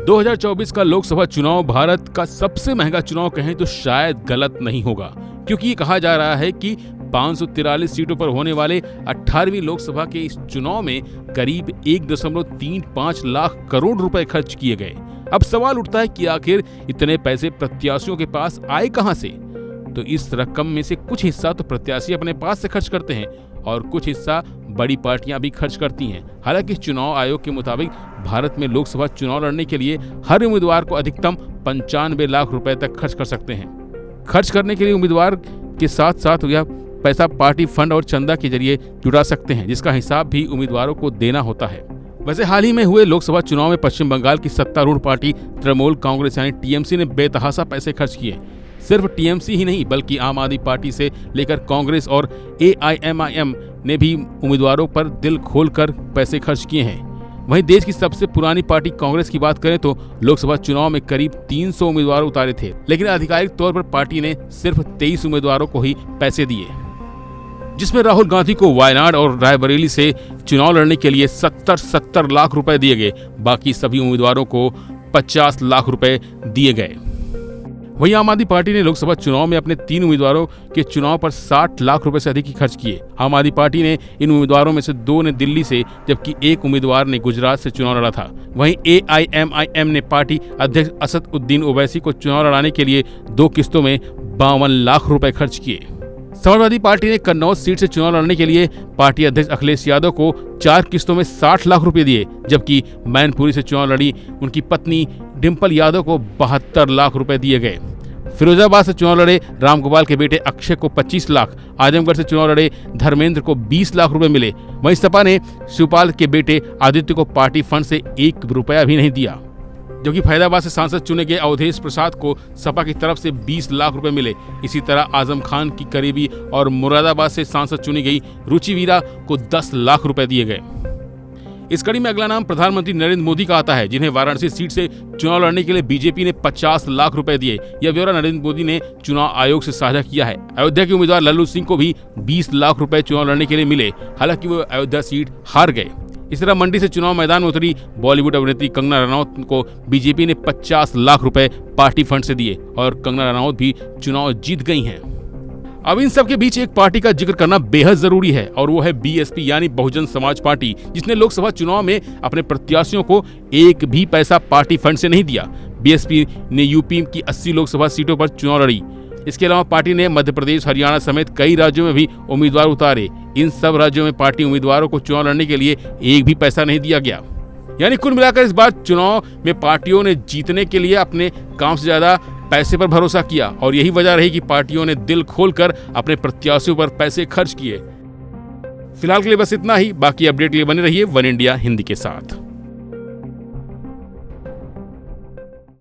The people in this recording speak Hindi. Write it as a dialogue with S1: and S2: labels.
S1: 2024 का लोकसभा चुनाव भारत का सबसे महंगा चुनाव कहें तो शायद गलत नहीं होगा, क्योंकि ये कहा जा रहा है कि 543 सीटों पर होने वाले 18वीं लोकसभा के इस चुनाव में करीब 1.35 लाख करोड़ रुपए खर्च किए गए। अब सवाल उठता है कि आखिर इतने पैसे प्रत्याशियों के पास आए कहां से? तो इस रकम में से कुछ हिस्सा तो प्रत्याशी अपने पास से खर्च करते हैं और कुछ हिस्सा बड़ी पार्टियां भी खर्च करती हैं। हालांकि चुनाव आयोग के मुताबिक भारत में लोकसभा चुनाव लड़ने के लिए हर उम्मीदवार को अधिकतम 95 लाख रुपए तक खर्च कर सकते हैं। खर्च करने के लिए उम्मीदवार के साथ साथ यह पैसा पार्टी फंड और चंदा के जरिए जुटा सकते हैं, जिसका हिसाब भी उम्मीदवारों को देना होता है। वैसे हाल ही में हुए लोकसभा चुनाव में पश्चिम बंगाल की सत्तारूढ़ पार्टी तृणमूल कांग्रेस यानी टीएमसी ने बेतहाशा पैसे खर्च किए। सिर्फ टीएमसी ही नहीं बल्कि आम आदमी पार्टी से लेकर कांग्रेस और एआईएमआईएम ने भी उम्मीदवारों पर दिल खोलकर पैसे खर्च किए हैं। वहीं देश की सबसे पुरानी पार्टी कांग्रेस की बात करें तो लोकसभा चुनाव में करीब 300 उम्मीदवार उतारे थे, लेकिन आधिकारिक तौर पर पार्टी ने सिर्फ 23 उम्मीदवारों को ही पैसे दिए, जिसमें राहुल गांधी को वायनाड और रायबरेली से चुनाव लड़ने के लिए 70 लाख रुपए दिए गए। बाकी सभी उम्मीदवारों को 50 लाख रुपए दिए गए। वहीं आम आदमी पार्टी ने लोकसभा चुनाव में अपने 3 उम्मीदवारों के चुनाव पर 60 लाख रुपए से अधिक ही खर्च किए। आम आदमी पार्टी ने इन उम्मीदवारों में से 2 ने दिल्ली से जबकि 1 उम्मीदवार ने गुजरात से चुनाव लड़ा था। वहीं एआईएमआईएम ने पार्टी अध्यक्ष असदुद्दीन ओवैसी को चुनाव लड़ाने के लिए 2 किस्तों में 52 लाख रुपए खर्च किए। समाजवादी पार्टी ने कन्नौज सीट से चुनाव लड़ने के लिए पार्टी अध्यक्ष अखिलेश यादव को 4 किस्तों में 60 लाख रुपए दिए, जबकि मैनपुरी से चुनाव लड़ी उनकी पत्नी डिंपल यादव को 72 लाख रुपए दिए गए। फिरोजाबाद से चुनाव लड़े रामगोपाल के बेटे अक्षय को 25 लाख, आजमगढ़ से चुनाव लड़े धर्मेंद्र को 20 लाख रुपए मिले। वहीं सपा ने शिवपाल के बेटे आदित्य को पार्टी फंड से 1 रुपया भी नहीं दिया, जबकि फैजाबाद से सांसद चुने गए अवधेश प्रसाद को सपा की तरफ से 20 लाख रुपए मिले। इसी तरह आजम खान की करीबी और मुरादाबाद से सांसद चुनी गई रुचि वीरा को 10 लाख रुपए दिए गए। इस कड़ी में अगला नाम प्रधानमंत्री नरेंद्र मोदी का आता है, जिन्हें वाराणसी सीट से चुनाव लड़ने के लिए बीजेपी ने 50 लाख रुपए दिए। यह ब्यौरा नरेंद्र मोदी ने चुनाव आयोग से साझा किया है। अयोध्या के उम्मीदवार लल्लू सिंह को भी 20 लाख रुपए चुनाव लड़ने के लिए मिले, हालांकि वो अयोध्या सीट हार गए। इस तरह मंडी से चुनाव मैदान में उतरी बॉलीवुड अभिनेत्री कंगना रनौत को बीजेपी ने 50 लाख रुपए पार्टी फंड से दिए और कंगना रनौत भी चुनाव जीत गई हैं। अब इन सब के बीच एक पार्टी का जिक्र करना बेहद जरूरी है और वो है बीएसपी यानी बहुजन समाज पार्टी, जिसने लोकसभा चुनाव में अपने प्रत्याशियों को एक भी पैसा पार्टी फंड से नहीं दिया। बीएसपी ने यूपी की 80 लोकसभा सीटों पर चुनाव लड़ी। इसके अलावा पार्टी ने मध्य प्रदेश, हरियाणा समेत कई राज्यों में भी उम्मीदवार उतारे। इन सब राज्यों में पार्टी उम्मीदवारों को चुनाव लड़ने के लिए एक भी पैसा नहीं दिया गया। यानी कुल मिलाकर इस बार चुनाव में पार्टियों ने जीतने के लिए अपने काम से ज्यादा पैसे पर भरोसा किया और यही वजह रही कि पार्टियों ने दिल खोलकर अपने प्रत्याशियों पर पैसे खर्च किए। फिलहाल के लिए बस इतना ही। बाकी अपडेट के लिए बने रहिए वन इंडिया हिंदी के साथ।